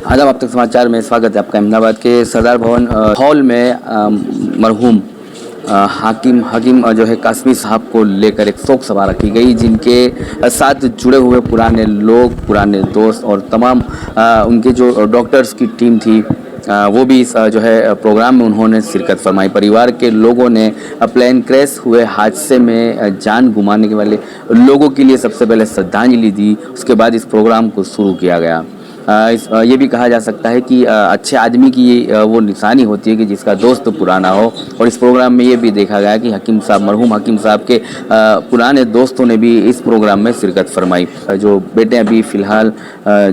आदाब, आप तक समाचार में स्वागत है आपका। अहमदाबाद के सरदार भवन हॉल में मरहूम हकीम जो है कासमी साहब को लेकर एक शोक सभा रखी गई, जिनके साथ जुड़े हुए पुराने लोग, पुराने दोस्त और तमाम उनके जो डॉक्टर्स की टीम थी वो भी इस जो है प्रोग्राम में उन्होंने शिरकत फरमाई। परिवार के लोगों ने प्लेन क्रैश हुए हादसे में जान गुमाने वाले लोगों के लिए सबसे पहले श्रद्धांजलि दी, उसके बाद इस प्रोग्राम को शुरू किया गया। ये भी कहा जा सकता है कि अच्छे आदमी की वो निशानी होती है कि जिसका दोस्त पुराना हो, और इस प्रोग्राम में ये भी देखा गया कि मरहूम हकीम साहब के पुराने दोस्तों ने भी इस प्रोग्राम में शिरकत फरमाई। जो बेटे अभी फ़िलहाल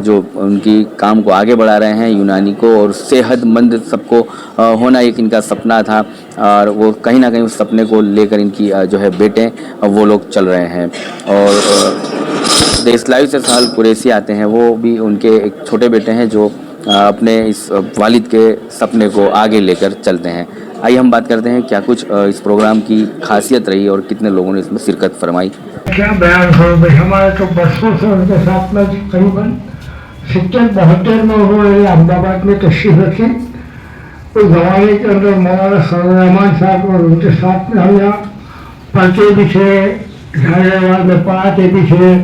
जो उनकी काम को आगे बढ़ा रहे हैं यूनानी को, और सेहतमंद सबको होना एक इनका सपना था, और वो कहीं ना कहीं उस सपने को लेकर इनकी जो है बेटे वो लोग चल रहे हैं। और देश लाइव से साल कुरैशी आते हैं, वो भी उनके एक छोटे बेटे हैं जो अपने इस वालिद के सपने को आगे लेकर चलते हैं। आइए हम बात करते हैं क्या कुछ इस प्रोग्राम की खासियत रही और कितने लोगों ने इसमें शिरकत फरमाई। क्या बयान करूँ भाई, हमारे तो बरसों से उनके साथ में करीबन 70-72 में उन्होंने अहमदाबाद में तशरीफ रखी। उस जमाने के अंदर मौलाना रहमान साहब और उनके साथ में हम यहाँ पढ़ते भी थे, झाड़ेवाल में पढ़ाते भी थे,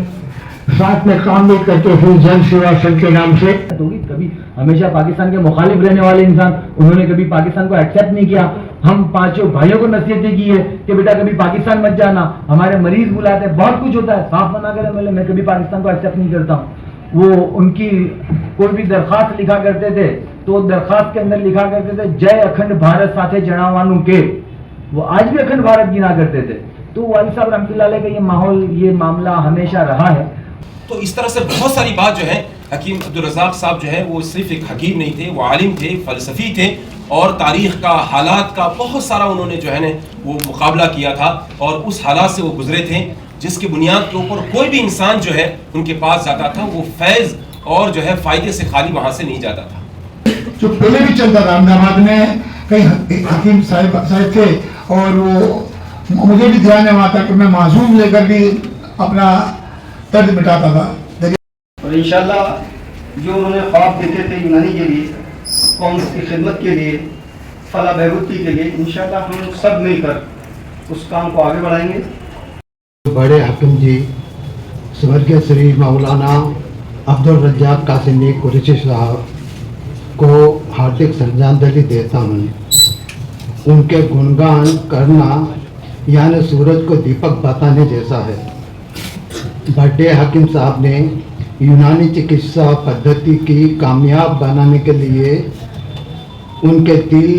साथ में काम भी करते थे जन सेवा संघ के नाम से। कभी हमेशा पाकिस्तान के मुखालिफ रहने वाले इंसान, उन्होंने कभी पाकिस्तान को एक्सेप्ट नहीं किया। हम पांचों भाइयों को नसीहतें की है कि बेटा कभी पाकिस्तान मत जाना, हमारे मरीज बुलाते हैं, बहुत कुछ होता है, साफ मना करें मैं कभी पाकिस्तान को एक्सेप्ट नहीं करता हूँ। वो उनकी कोई भी दरखास्त लिखा करते थे तो दरखास्त के अंदर लिखा करते थे जय अखंड भारत साथे जनावानू के, वो आज भी अखंड भारत गिना करते थे। तो वाली साहब रहमतुल्लाह अलैह का ये माहौल, ये मामला हमेशा रहा है। तो इस तरह से बहुत सारी बात जो है, हकीम अब्दुल रज़ाक साहब जो है वो सिर्फ एक हकीम नहीं थे, वो आलिम थे, फ़लसफ़ी थे, और तारीख़ का, हालात का बहुत सारा उन्होंने जो है ना वो मुकाबला किया था, और उस हालात से वो गुजरे थे जिसकी बुनियाद के ऊपर कोई भी इंसान जो है उनके पास जाता था वो फैज़ और जो है फ़ायदे से खाली वहाँ से नहीं जाता था। जो पहले भी चलता था अहमदाबाद में, कई हकीम साहब थे, और वो मुझे भी ध्यान है वहाँ तक मैं मासूम लेकर भी अपना दर्द मिटाता था। और इंशाल्लाह जो उन्होंने ख्वाब देखे थे यूनानी के लिए, कौम की खिदमत के लिए, फलाह बहबूदी के लिए, इंशाल्लाह हम सब मिलकर उस काम को आगे बढ़ाएंगे। बड़े हकीम जी स्वर्गीय श्री मौलाना अब्दुल रज़ाक कासिमी कुरैशी साहब को हार्दिक श्रद्धांजलि देता हूँ। उनके गुणगान करना यानी सूरज को दीपक बताने जैसा है। बड़े हकीम साहब ने यूनानी चिकित्सा पद्धति की कामयाब बनाने के लिए उनके दिल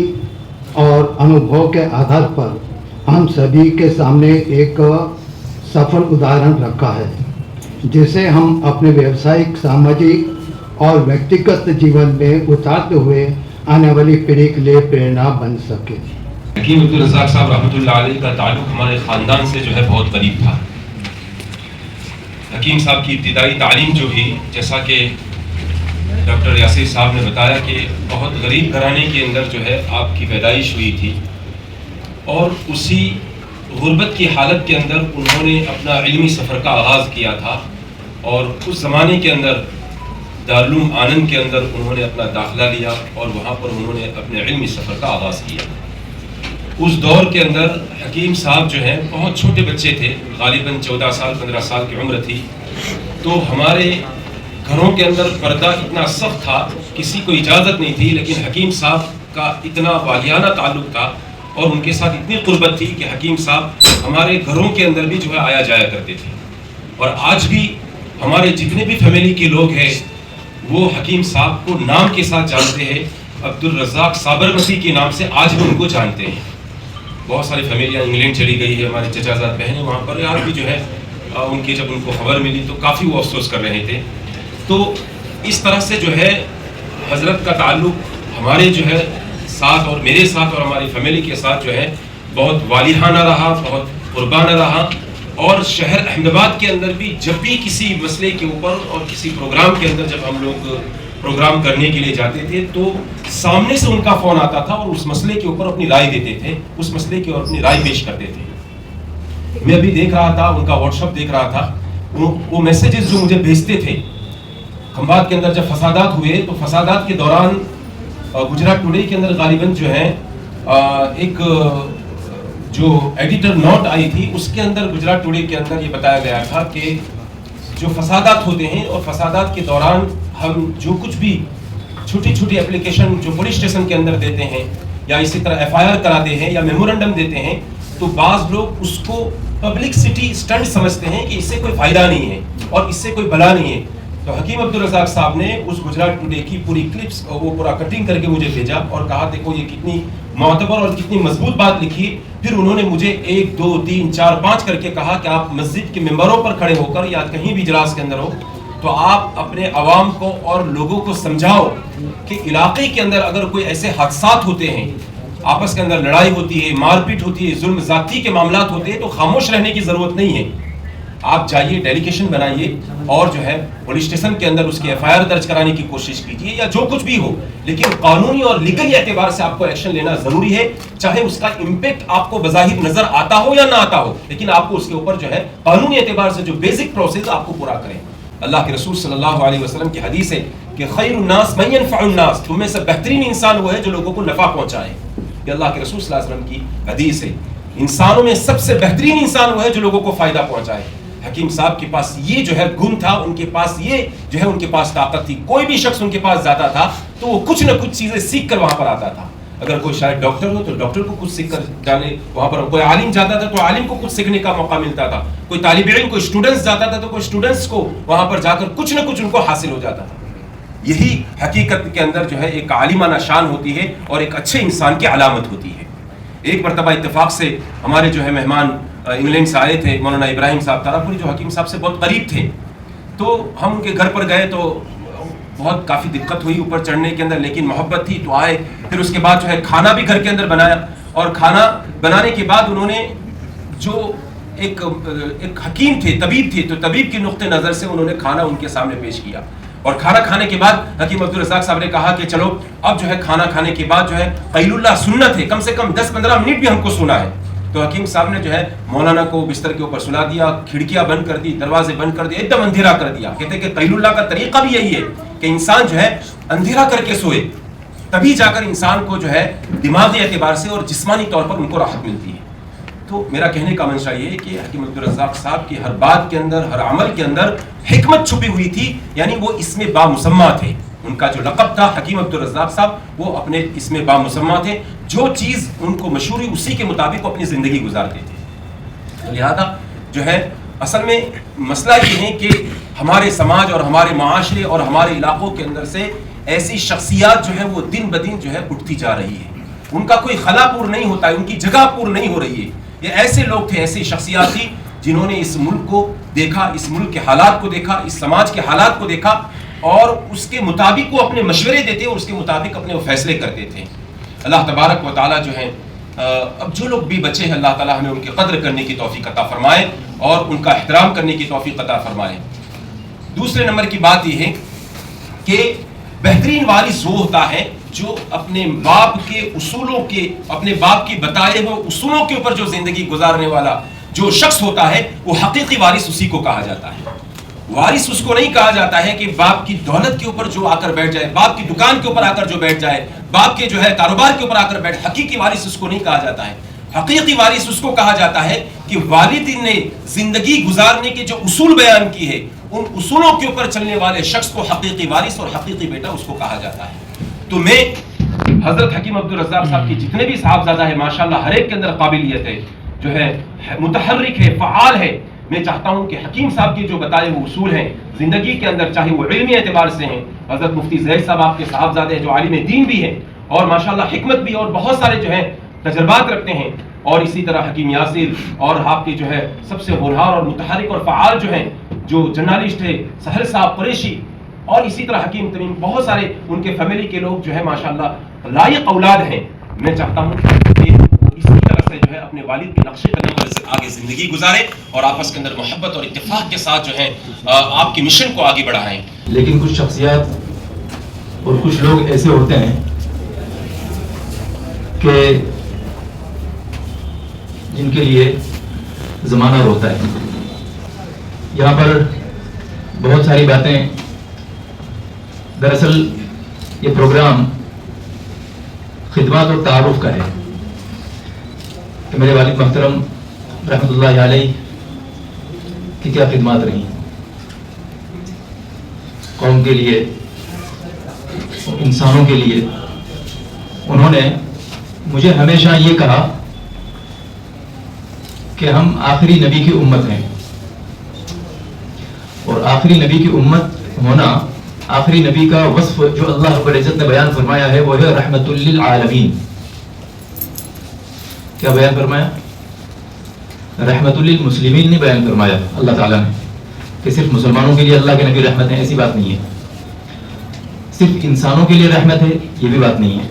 और अनुभव के आधार पर हम सभी के सामने एक सफल उदाहरण रखा है, जिसे हम अपने व्यावसायिक, सामाजिक और व्यक्तिगत जीवन में उतारते हुए आने वाली पीढ़ी के लिए प्रेरणा बन सके। हकीम अब्दुल रज़ाक साहब रहमतुल्लाह अलैह का ताल्लुक हमारे ख़ानदान से जो है बहुत करीब था। हकीम साहब की इब्तिदाई तालीम जो ही, जैसा कि डॉक्टर यासिर साहब ने बताया कि बहुत गरीब घराने के अंदर जो है आपकी पैदाइश हुई थी, और उसी गुर्बत की हालत के अंदर उन्होंने अपना इल्मी सफ़र का आगाज़ किया था, और उस ज़माने के अंदर दारुल उलूम आनंद के अंदर उन्होंने अपना दाखिला लिया, और वहाँ पर उन्होंने अपने इल्मी सफ़र का आगाज़ किया। उस दौर के अंदर हकीम साहब जो हैं बहुत छोटे बच्चे थे, गालिबन 14 साल 15 साल की उम्र थी। तो हमारे घरों के अंदर पर्दा इतना सख्त था, किसी को इजाज़त नहीं थी, लेकिन हकीम साहब का इतना वालियाना ताल्लुक़ था और उनके साथ इतनी क़ुर्बत थी कि हकीम साहब हमारे घरों के अंदर भी जो है आया जाया करते थे। और आज भी हमारे जितने भी फैमिली के लोग हैं वो हकीम साहब को नाम के साथ जानते हैं, अब्दुल रज़ाक साबरमती के नाम से आज भी उनको जानते हैं। बहुत सारी फैमिलियाँ इंग्लैंड चली गई है, हमारे चचाजाद बहनें वहाँ पर, आज भी जो है उनकी जब उनको खबर मिली तो काफ़ी वो अफसोस कर रहे थे। तो इस तरह से जो है हज़रत का ताल्लुक़ हमारे जो है साथ, और मेरे साथ और हमारी फैमिली के साथ जो है बहुत वालिहाना रहा, बहुत कुर्बाना रहा। और शहर अहमदाबाद के अंदर भी जब भी किसी मसले के ऊपर और किसी प्रोग्राम के अंदर जब हम लोग प्रोग्राम करने के लिए जाते थे तो सामने से उनका फ़ोन आता था और उस मसले के ऊपर अपनी राय देते थे, उस मसले की ओर अपनी राय पेश करते थे। मैं अभी देख रहा था, उनका व्हाट्सएप देख रहा था, वो मैसेजेस जो मुझे भेजते थे खंभात के अंदर जब फसादात हुए तो फसादात के दौरान गुजरात टुडे के अंदर गालिबन जो है एक जो एडिटर नोट आई थी उसके अंदर गुजरात टुडे के अंदर ये बताया गया था कि जो फसादात होते हैं और फसादात के दौरान हम जो कुछ भी छोटी छोटी एप्लीकेशन जो पुलिस स्टेशन के अंदर देते हैं या इसी तरह FIR कराते हैं या मेमोरेंडम देते हैं तो बाज़ लोग उसको पब्लिसिटी स्टंट समझते हैं कि इससे कोई फ़ायदा नहीं है और इससे कोई भला नहीं है। तो हकीम अब्दुल रज़ाक साहब ने उस गुजरात टुडे की पूरी क्लिप्स वो पूरा कटिंग करके मुझे भेजा और कहा देखो ये कितनी मोतबर और कितनी मजबूत बात लिखी। फिर उन्होंने मुझे 1 2 3 4 5 करके कहा कि आप मस्जिद के मिंबरों पर खड़े होकर या कहीं भी इजलास के अंदर हो तो आप अपने अवाम को और लोगों को समझाओ कि इलाके के अंदर अगर कोई ऐसे हादसात होते हैं, आपस के अंदर लड़ाई होती है, मारपीट होती है, जुल्म ज़ाती के मामलात होते हैं तो खामोश रहने की ज़रूरत नहीं है। आप जाइए, डेलीगेशन बनाइए और जो है पुलिस स्टेशन के अंदर उसकी FIR दर्ज कराने की कोशिश कीजिए या जो कुछ भी हो, लेकिन कानूनी और लीगल एतबार से आपको एक्शन लेना जरूरी है। चाहे उसका इम्पैक्ट आपको बज़ाहिर नजर आता हो या ना आता हो, लेकिन आपको उसके ऊपर जो है कानूनी एतबार से जो बेसिक प्रोसेस आपको पूरा करें। अल्लाह के रसूल सल्लल्लाहु अलैहि वसल्लम की हदीस है कि खैरुन नास मन यनफउन नास, तुम में से बेहतरीन इंसान वो है जो लोगों को नफा पहुंचाए। ये अल्लाह के रसूल सल्लल्लाहु अलैहि वसल्लम की हदीस है। इंसानों में सबसे बेहतरीन इंसान वो है जो लोगों को फायदा पहुंचाए। हकीम साहब के पास ये जो है गुण था, उनके पास ये जो है उनके पास ताकत थी। कोई भी शख्स उनके पास जाता था तो वो कुछ न कुछ चीजें सीख कर वहां पर आता था। अगर कोई शायद डॉक्टर हो तो डॉक्टर को कुछ सीख कर जाने वहां पर, कोई आलिम जाता था तो आलिम को कुछ सीखने का मौका मिलता था, कोई तालिब इल्म कोई स्टूडेंट्स जाता था तो कोई स्टूडेंट्स को वहां पर जाकर कुछ न कुछ उनको हासिल हो जाता था। यही हकीकत के अंदर जो है एक आलिमाना शान होती है और एक अच्छे इंसान की अलामत होती है। एक मरतबा इत्तेफाक से हमारे जो है मेहमान इंग्लैंड से आए थे, मौलाना इब्राहिम साहब तारापुरी जो हकीम साहब से बहुत करीब थे, तो हम उनके घर पर गए तो बहुत काफ़ी दिक्कत हुई ऊपर चढ़ने के अंदर, लेकिन मोहब्बत थी तो आए। फिर उसके बाद जो है खाना भी घर के अंदर बनाया और खाना बनाने के बाद उन्होंने जो एक हकीम थे, तबीब थे, तो तबीब के नुक्ते नज़र से उन्होंने खाना उनके सामने पेश किया और खाना खाने के बाद हकीम अब्दुल रज़ाक साहब ने कहा कि चलो अब जो है खाना खाने के बाद जो है क़ैलुल्लाह सुन्नत है, कम से कम 10-15 मिनट भी हमको सोना है। तो हकीम साहब ने जो है मौलाना को बिस्तर के ऊपर सुला दिया, खिड़कियां बंद कर दी, दरवाजे बंद कर दिए, एकदम अंधेरा कर दिया। कहते कि क़ैलुल्लाह का तरीका भी यही है कि इंसान जो है अंधेरा करके सोए, तभी जाकर इंसान को जो है दिमागी एतबार से और जिस्मानी तौर पर उनको राहत मिलती है। तो मेरा कहने का मंशा ये है कि हकीम अब्दुल रज़ाक साहब की हर बात के अंदर, हर अमल के अंदर हिकमत छुपी हुई थी, यानी वो इसमें बामुसम्मा थे। उनका जो लक़ब था हकीम अब्दुल रज़ाक साहब, वो अपने इसमें बामुसम्मा थे। जो चीज़ उनको मशहूर हुई उसी के मुताबिक अपनी ज़िंदगी गुजारते थे। तो लिहाजा जो है असल में मसला ये है कि हमारे समाज और हमारे माशरे और हमारे इलाकों के अंदर से ऐसी शख्सियात जो है वो दिन ब दिन जो है उठती जा रही है। उनका कोई खला पूर्ण नहीं होता है, उनकी जगह पूर्ण नहीं हो रही है। ये ऐसे लोग थे, ऐसी शख्सियात थी जिन्होंने इस मुल्क को देखा, इस मुल्क के हालात को देखा, इस समाज के हालात को देखा और उसके मुताबिक वो अपने मशवरे देते और उसके मुताबिक अपने वो फैसले करते थे। अल्लाह तबारक व तआला जो है अब जो लोग भी बचे हैं अल्लाह ताला हमें उनकी कद्र करने की तौफीक अता फरमाए और उनका एहतराम करने की तौफीक अता फरमाए। दूसरे नंबर की बात यह है कि बेहतरीन वारिस वो होता है जो अपने बाप के उसूलों के, अपने बाप की बताए हुए उसूलों के ऊपर जो जिंदगी गुजारने वाला जो शख्स होता है वो हकीकी वारिस उसी को कहा जाता है। वारिस उसको नहीं कहा जाता है कि बाप की दौलत के ऊपर जो आकर बैठ जाए, बाप की दुकान के ऊपर आकर जो बैठ जाए, बाप के जो है कारोबार के ऊपर आकर बैठ, हकीकी वारिस उसको नहीं कहा जाता है। हकीकी वारिस उसको कहा जाता है कि वालिद ने जिंदगी गुजारने के जो उसूल बयान की है, उन उसूलों के ऊपर चलने वाले शख्स को हकीकी वारिस और हकीकी बेटा उसको कहा जाता है। तो मैं हजरत हकीम अब्दुल रज़ाक साहब के जितने भी साहबजादा है माशाल्लाह हर एक के अंदर काबिलियत है, जो है मुतहर्रिक है, फ़आल है। मैं चाहता हूं कि हकीम साहब के जो बताए हुए उसूल हैं जिंदगी के अंदर, चाहे वो इल्मी एतबार से हैं, हजरत मुफ्ती ज़ैद साहब आपके साहबजादे हैं जो आलिम दीन भी हैं और माशाल्लाह हिकमत भी और बहुत सारे जो है तजर्बात रखते हैं, और इसी तरह हकीम यासिर और आपके जो है सबसे होनहार और मुतहर्रिक और फ़आल जो हैं जो जर्नलिस्ट है सहल साहब कुरैशी, और इसी तरह हकीम तमीम, बहुत सारे उनके फैमिली के लोग जो है माशाल्लाह लायक औलाद हैं। मैं चाहता हूँ कि इसी तरह से जो है अपने वालिद के नक्शे कदम पर से आगे ज़िंदगी गुजारे और आपस के अंदर मोहब्बत और इत्तेफाक के साथ जो है आपके मिशन को आगे बढ़ाएं। लेकिन कुछ शख्सियात और कुछ लोग ऐसे होते हैं कि जिनके लिए ज़माना रोता है। यहाँ पर बहुत सारी बातें दरअसल ये प्रोग्राम खिदमत और तारुफ का है कि मेरे वालिद मोहतरम रहमतुल्लाह अलैह की क्या खिदमत रही कौम के लिए, इंसानों के लिए। उन्होंने मुझे हमेशा ये कहा कि हम आखिरी नबी की उम्मत हैं, और आखिरी नबी की उम्मत होना, आखिरी नबी का वस्फ जो अल्लाह रब्बुल इज्जत ने बयान फरमाया है वो है रहमतुल लिल आलमीन। क्या बयान फरमाया? रहमतुल लिल मुस्लिमीन ने बयान फरमाया अल्लाह ताला ने कि सिर्फ मुसलमानों के लिए अल्लाह के नबी रहमत है, ऐसी बात नहीं है। सिर्फ इंसानों के लिए रहमत है, ये भी बात नहीं है,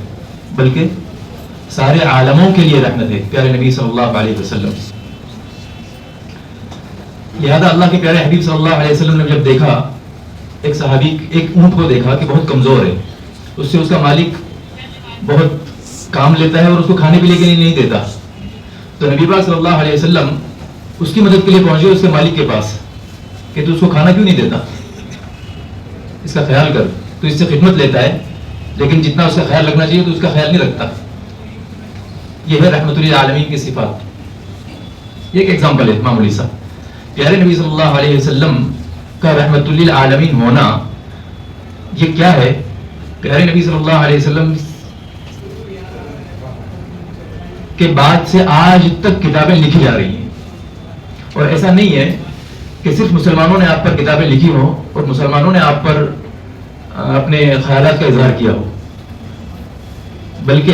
बल्कि सारे आलमों के लिए रहमत है प्यारे नबी सल्लल्लाहु अलैहि वसल्लम। लिहाजा अल्लाह के प्यारे हबीब सल्लल्लाहु अलैहि वसल्लम ने जब देखा एक सहाबी, एक ऊंट को देखा कि बहुत कमजोर है, उससे उसका मालिक बहुत काम लेता है और उसको खाने पीने के लिए नहीं देता, तो नबी पाक सल्लल्लाहु अलैहि वसल्लम उसकी मदद के लिए पहुंचे उसके मालिक के पास कि तू उसको खाना क्यों नहीं देता, इसका ख्याल कर, तो इससे खिदमत लेता है लेकिन जितना उसका ख्याल रखना चाहिए तो उसका ख्याल नहीं रखता। यह है रहमतुल लिल आलमीन की सिफात। ये एक एग्जांपल है मामूली सा। प्यारे नबी सल्लल्लाहु अलैहि वसल्लम का रहमतुल लिल आलमीन होना ये क्या है? प्यारे नबी सल्लल्लाहु अलैहि वसल्लम के बाद से आज तक किताबें लिखी जा रही हैं, और ऐसा नहीं है कि सिर्फ मुसलमानों ने आप पर किताबें लिखी हो और मुसलमानों ने आप पर अपने ख्यालात का इजहार किया हो, बल्कि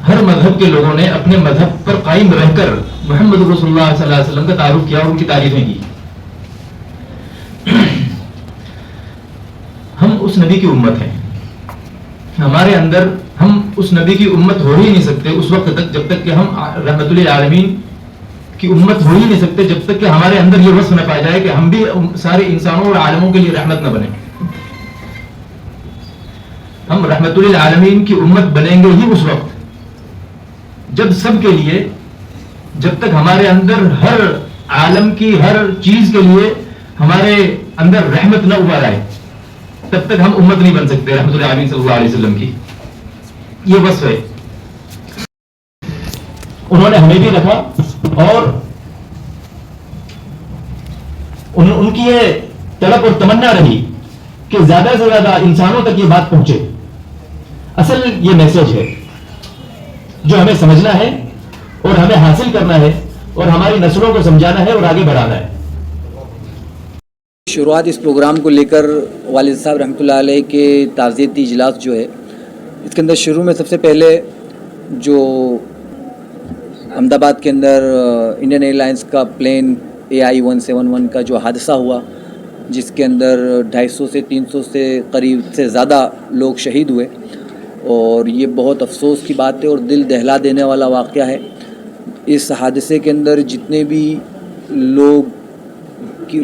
हर मजहब के लोगों ने अपने मजहब पर कायम रहकर मोहम्मद रसूलुल्लाह सल्लल्लाहु अलैहि वसल्लम का तारुफ किया और उनकी तारीफें की। हम उस नबी की उम्मत हैं, हमारे अंदर हम उस नबी की उम्मत हो ही नहीं सकते उस वक्त तक जब तक कि हम रहमतुल लिल आलमीन की उम्मत हो ही नहीं सकते, जब तक कि हमारे अंदर ये वस्फ न पाया जाए कि हम भी सारे इंसानों और आलमों के लिए रहमत न बने। हम रहमतुल लिल आलमीन की उम्मत बनेंगे ही उस वक्त जब सबके लिए, जब तक हमारे अंदर हर आलम की हर चीज के लिए हमारे अंदर रहमत न उभर आए, तब तक हम उम्मत नहीं बन सकते रहमतुल लिल आलमीन सल्लल्लाहु अलैहि वसल्लम की। ये वस्फ है, उन्होंने हमें भी रखा और उनकी ये तड़प और तमन्ना रही कि ज्यादा से ज्यादा इंसानों तक ये बात पहुंचे। असल ये मैसेज है जो हमें समझना है और हमें हासिल करना है और हमारी नस्लों को समझाना है और आगे बढ़ाना है। शुरुआत इस प्रोग्राम को लेकर वालिद साहब रहमतुल्लाह अलैह के ताज़ियती इजलास जो है, इसके अंदर शुरू में सबसे पहले जो अहमदाबाद के अंदर इंडियन एयरलाइंस का प्लेन AI-171 का जो हादसा हुआ, जिसके अंदर 250 से 300 से करीब से ज़्यादा लोग शहीद हुए, और ये बहुत अफसोस की बात है और दिल दहला देने वाला वाक़या है। इस हादसे के अंदर जितने भी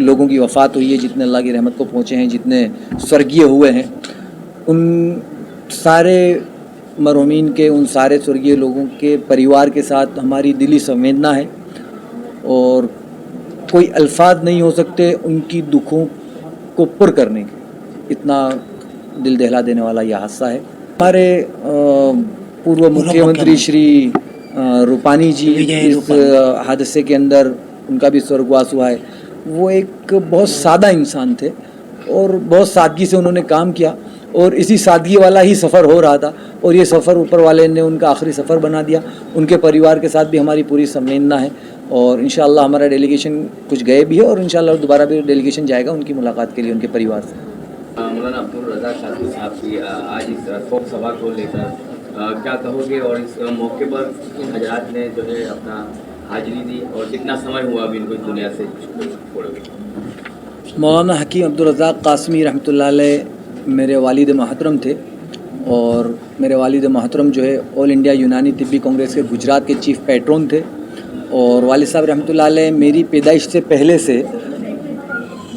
लोगों की वफ़ात हुई है, जितने अल्लाह की रहमत को पहुँचे हैं, जितने स्वर्गीय हुए हैं, उन सारे मरहूमीन के, उन सारे स्वर्गीय लोगों के परिवार के साथ हमारी दिली संवेदना है और कोई अल्फाज नहीं हो सकते उनकी दुखों को पुर करने के। इतना दिल दहला देने वाला यह हादसा है। हमारे पूर्व मुख्यमंत्री श्री रूपानी जी इस हादसे के अंदर उनका भी स्वर्गवास हुआ है। वो एक बहुत सादा इंसान थे और बहुत सादगी से उन्होंने काम किया और इसी सादगी वाला ही सफ़र हो रहा था और ये सफ़र ऊपर वाले ने उनका आखिरी सफ़र बना दिया। उनके परिवार के साथ भी हमारी पूरी संवेदना है और इंशाअल्लाह हमारा डेलीगेशन कुछ गए भी है और इंशाअल्लाह दोबारा भी डेलीगेशन जाएगा उनकी मुलाकात के लिए उनके परिवार से। मौलाना अब्दुल रज़ाक कासमी साहब की आज इस शोक सभा को लेकर क्या कहोगे और इस मौके पर इन हजरात ने जो है अपना हाजिरी दी और कितना समय हुआ अभी इनको इस दुनिया से छोड़े? मौलाना हकीम अब्दुल रज़ाक कासमी रहमतुल्लाह अलैह मेरे वालिद मोहतरम थे और मेरे वालिद मोहतरम जो है ऑल इंडिया यूनानी तिब्बी कांग्रेस के गुजरात के चीफ पैट्रन थे और वालिद साहब रहमतुल्लाह अलैह मेरी पैदाइश से पहले से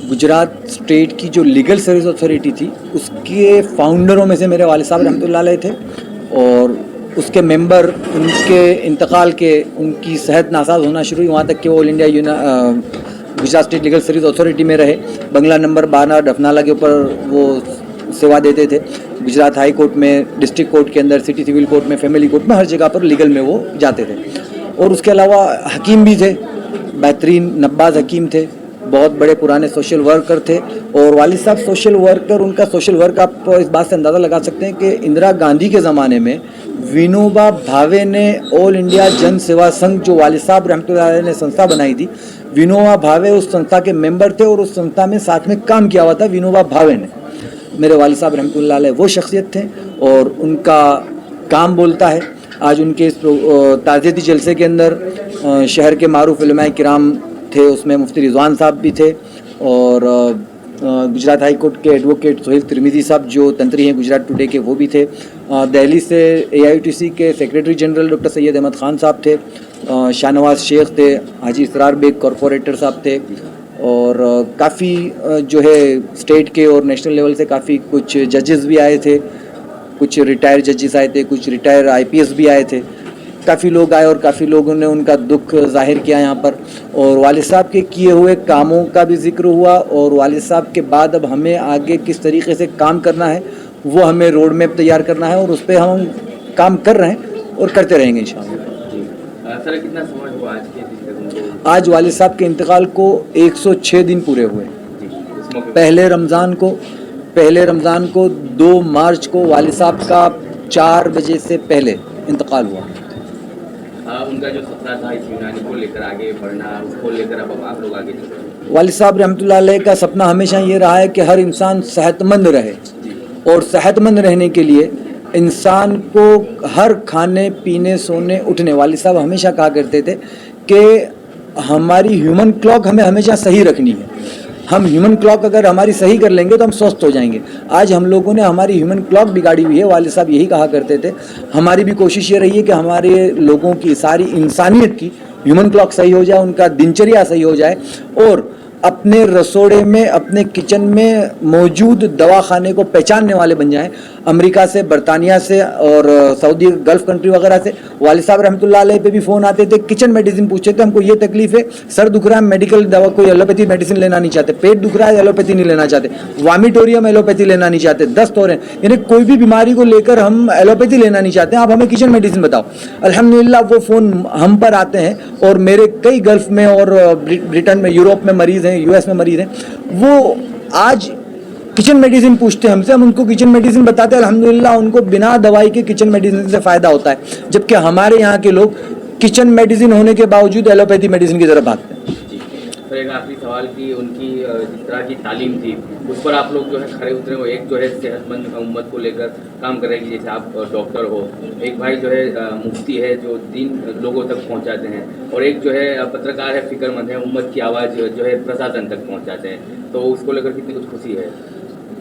गुजरात स्टेट की जो लीगल सर्विस अथॉरिटी थी उसके फाउंडरों में से मेरे वालिद साहब रहमतुल्लाह अलैह थे और उसके मेंबर उनके इंतकाल के उनकी सेहत नासाज होना शुरू हुई, वहाँ तक कि वो all India Gujarat state legal service authority में रहे। बंगला नंबर 12 डफनाला के ऊपर वो सेवा देते थे। गुजरात हाई कोर्ट में, डिस्ट्रिक्ट कोर्ट के अंदर, सिटी सिविल कोर्ट में, फैमिली कोर्ट में, हर जगह पर लीगल में वो जाते थे। और उसके अलावा हकीम भी थे, बेहतरीन नब्बाज हकीम थे, बहुत बड़े पुराने सोशल वर्कर थे। और वालिद साहब सोशल वर्कर, उनका सोशल वर्क आप इस बात से अंदाज़ा लगा सकते हैं कि इंदिरा गांधी के ज़माने में विनोबा भावे ने ऑल इंडिया जन सेवा संघ, जो वालिद साहब रहमतुल्लाह अलैह ने संस्था बनाई थी, विनोबा भावे उस संस्था के मेंबर थे और उस संस्था में साथ में काम किया हुआ था विनोबा भावे ने। मेरे वालिद साहब रहमतुल्लाह अलैह वो शख्सियत थे और उनका काम बोलता है। आज उनके इस ताज़ियती जलसे के अंदर शहर के मारूफ उलमाए किराम थे, उसमें मुफ्ती रिजवान साहब भी थे और गुजरात हाई कोर्ट के एडवोकेट सोहेल तिरमिजी साहब जो तंत्री हैं गुजरात टुडे के, वो भी थे। दिल्ली से AIUTC के secretary general doctor Syed Ahmad Khan साहब थे, शाहनवाज शेख थे, हाजी इसरार बेग कॉरपोरेटर साहब थे और काफ़ी जो है स्टेट के और नेशनल लेवल से काफ़ी कुछ जजेस भी आए थे, कुछ रिटायर जजेस आए थे, कुछ रिटायर IPS भी आए थे। काफ़ी लोग आए और काफ़ी लोगों ने उनका दुख जाहिर किया यहाँ पर और वालिद साहब के किए हुए कामों का भी जिक्र हुआ और वालिद साहब के बाद अब हमें आगे किस तरीके से काम करना है वो हमें रोड मैप तैयार करना है और उस पर हम काम कर रहे हैं और करते रहेंगे इंशाअल्लाह। सर कितना समय हुआ आज के दिन? आज वालिद साहब के इंतकाल को 106 दिन पूरे हुए। पहले रमज़ान को 2 मार्च को वालिद साहब का 4 बजे से पहले इंतकाल हुआ। उनका जो सपना था इस यूनानी को लेकर आगे बढ़ना, उसको लेकर अब आप लोग आगे चल रहे हैं। वालिद साहब रहमतुल्लाह अलैह का सपना हमेशा ये रहा है कि हर इंसान सेहतमंद रहे और सेहतमंद रहने के लिए इंसान को हर खाने पीने सोने उठने, वालिद साहब हमेशा कहा करते थे कि हमारी ह्यूमन क्लॉक हमें हमेशा सही रखनी है। हम ह्यूमन क्लॉक अगर हमारी सही कर लेंगे तो हम स्वस्थ हो जाएंगे। आज हम लोगों ने हमारी ह्यूमन क्लॉक बिगाड़ी हुई है। वालिद साहब यही कहा करते थे, हमारी भी कोशिश ये रही है कि हमारे लोगों की, सारी इंसानियत की ह्यूमन क्लॉक सही हो जाए, उनका दिनचर्या सही हो जाए और अपने रसोड़े में, अपने किचन में मौजूद दवाखाने को पहचानने वाले बन जाएं। अमेरिका से, बरतानिया से और सऊदी गल्फ़ कंट्री वगैरह से वालिद साहब रहमतुल्लाह अलैह पे भी फ़ोन आते थे, किचन मेडिसिन पूछते थे, हमको ये तकलीफ़ है, सर दुख रहा है, मेडिकल दवा कोई एलोपैथी मेडिसिन लेना नहीं चाहते, पेट दुख रहा है, एलोपैथी नहीं लेना चाहते, वामिटोरियम एलोपैथी लेना नहीं चाहते, दस्त हो रहे हैं, यानी कोई भी बीमारी को लेकर हम एलोपैथी लेना नहीं चाहते, आप हमें किचन मेडिसिन बताओ। अल्हम्दुलिल्लाह वो फ़ोन हम पर आते हैं और मेरे कई गल्फ़ में और ब्रिटेन में, यूरोप में मरीज़ हैं, US में मरीज़ हैं, वो आज किचन मेडिसिन पूछते हैं हमसे, हम उनको किचन मेडिसिन बताते हैं। अल्हम्दुलिल्लाह उनको बिना दवाई के किचन मेडिसिन से फ़ायदा होता है, जबकि हमारे यहाँ के लोग किचन मेडिसिन होने के बावजूद एलोपैथी मेडिसिन की तरफ भागते हैं। सर एक आखिरी सवाल की, उनकी जिस तरह की तालीम थी उस पर आप लोग जो है खड़े उतरे हो। एक जो है सेहतमंद उम्मत को लेकर काम कर रहे हैं, जैसे आप डॉक्टर हो, एक भाई जो है मुफ्ती है जो दीन लोगों तक पहुंचाते हैं और एक जो है पत्रकार है, फिक्रमंद है, उम्मत की आवाज़ जो है प्रशासन तक पहुंचाते हैं, तो उसको लेकर कितनी कुछ खुशी है?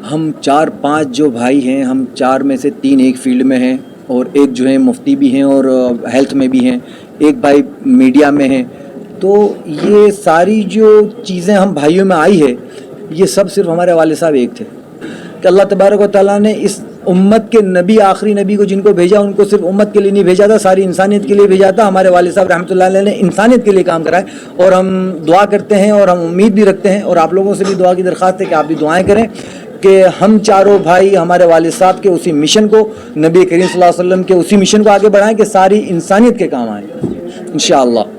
हम 4-5 जो भाई हैं, हम 4 में से 3 एक फील्ड में हैं और एक जो है मुफ्ती भी हैं और हेल्थ में भी हैं, एक भाई मीडिया में हैं। तो ये सारी जो चीज़ें हम भाइयों में आई है, ये सब सिर्फ हमारे वालिद साहब एक थे कि अल्लाह तबारक व तआला ने इस उम्मत के नबी, आखिरी नबी को जिनको भेजा, उनको सिर्फ उम्मत के लिए नहीं भेजा था, सारी इंसानियत के लिए भेजा था। हमारे वालिद साहब रहमतुल्लाह अलैह ने इंसानियत के लिए काम करा है और हम दुआ करते हैं और हम उम्मीद भी रखते हैं और आप लोगों से भी दुआ की दरख्वास्त है कि आप भी दुआएँ करें कि हम चारों भाई हमारे वालिद साहब के उसी मिशन को, नबी करीम सल्लल्लाहु अलैहि वसल्लम के उसी मिशन को आगे बढ़ाएं कि सारी इंसानियत के काम आए इंशाअल्लाह।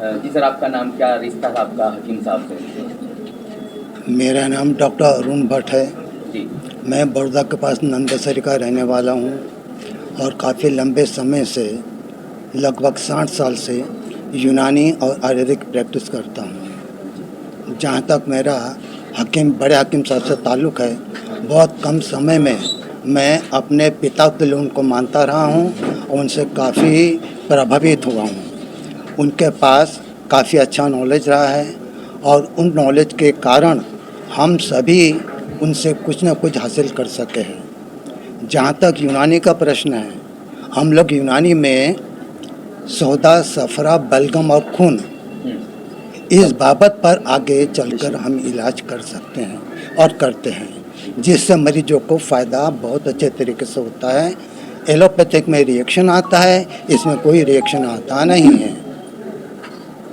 जी सर, आपका नाम क्या, रिश्ता था आपका हकीम साहब से? मेरा नाम डॉक्टर अरुण भट्ट है जी। मैं बड़ौदा के पास नंदसरी का रहने वाला हूँ और काफ़ी लंबे समय से, लगभग 60 साल से यूनानी और आयुर्वेदिक प्रैक्टिस करता हूँ। जहाँ तक मेरा बड़े हकीम साहब से ताल्लुक़ है, बहुत कम समय में मैं अपने पिता के लोगों को मानता रहा हूँ और उनसे काफ़ी प्रभावित हुआ हूँ। उनके पास काफ़ी अच्छा नॉलेज रहा है और उन नॉलेज के कारण हम सभी उनसे कुछ न कुछ हासिल कर सके हैं। जहाँ तक यूनानी का प्रश्न है, हम लोग यूनानी में सौदा, सफरा, बलगम और खून, इस बाबत पर आगे चलकर हम इलाज कर सकते हैं और करते हैं, जिससे मरीजों को फ़ायदा बहुत अच्छे तरीके से होता है। एलोपैथिक में रिएक्शन आता है, इसमें कोई रिएक्शन आता नहीं है।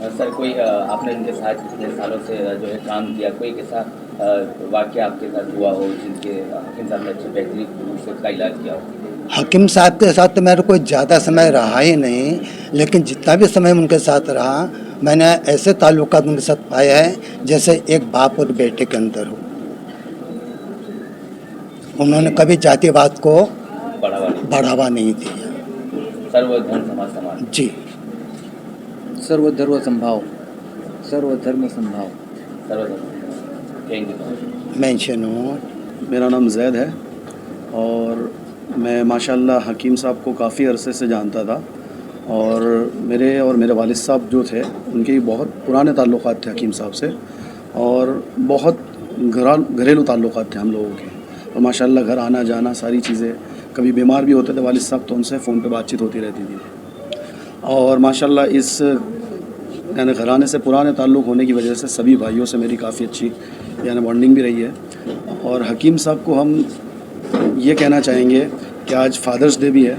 सर कोई आपने इनके साथ कितने सालों से जो है काम किया, कोई के साथ वाक्य आपके साथ हुआ हो जिनके हकीम साहब ने अच्छे बेहतरीन रूप से उसका इलाज किया हो? हकीम साहब के साथ तो मेरा कोई ज़्यादा समय रहा ही नहीं, लेकिन जितना भी समय उनके साथ रहा मैंने ऐसे ताल्लुकात उनके साथ पाए हैं जैसे एक बाप और बेटे के अंदर हो। उन्होंने कभी जातिवाद को बढ़ावा नहीं दिया। सर्वधर्म समाज समान। जी, सर्वधर्म संभाव, सर्वधर्म संभाव। सर्वधर्म थैंक यू। मेंशन हूँ। मेरा नाम जैद है और मैं माशाल्लाह हकीम साहब को काफ़ी अरसे से जानता था और मेरे वालिद साहब जो थे उनके बहुत पुराने ताल्लुकात थे हकीम साहब से और बहुत घरेलू ताल्लुकात थे हम लोगों के। और माशाल्लाह घर आना जाना सारी चीज़ें, कभी बीमार भी होते थे वालिद साहब तो उनसे फ़ोन पे बातचीत होती रहती थी। और माशाल्लाह इस यानी घराने से पुराने ताल्लुक़ होने की वजह से सभी भाइयों से मेरी काफ़ी अच्छी यानी बॉन्डिंग भी रही है। और हकीम साहब को हम ये कहना चाहेंगे कि आज फादर्स डे भी है,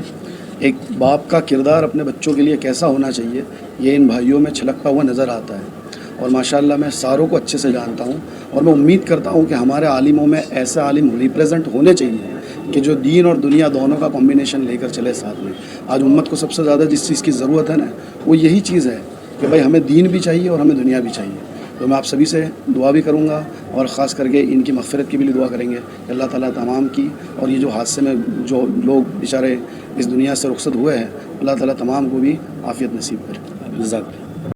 एक बाप का किरदार अपने बच्चों के लिए कैसा होना चाहिए ये इन भाइयों में छलकता हुआ नज़र आता है। और माशाल्लाह मैं सारों को अच्छे से जानता हूँ और मैं उम्मीद करता हूँ कि हमारे आलिमों में ऐसे आलिम रिप्रेजेंट होने चाहिए कि जो दीन और दुनिया दोनों का कॉम्बिनेशन लेकर चले साथ में। आज उम्मत को सबसे ज़्यादा जिस चीज़ की ज़रूरत है ना वो यही चीज़ है कि भाई हमें दीन भी चाहिए और हमें दुनिया भी चाहिए। तो मैं आप सभी से दुआ भी करूँगा और ख़ास करके इनकी मग़फ़िरत की भी दुआ करेंगे कि अल्लाह ताला तमाम की, और ये जो हादसे में जो लोग बेचारे इस दुनिया से रुखसत हुए हैं अल्लाह ताला तमाम को भी आफ़ियत नसीब करे। जज़ाक।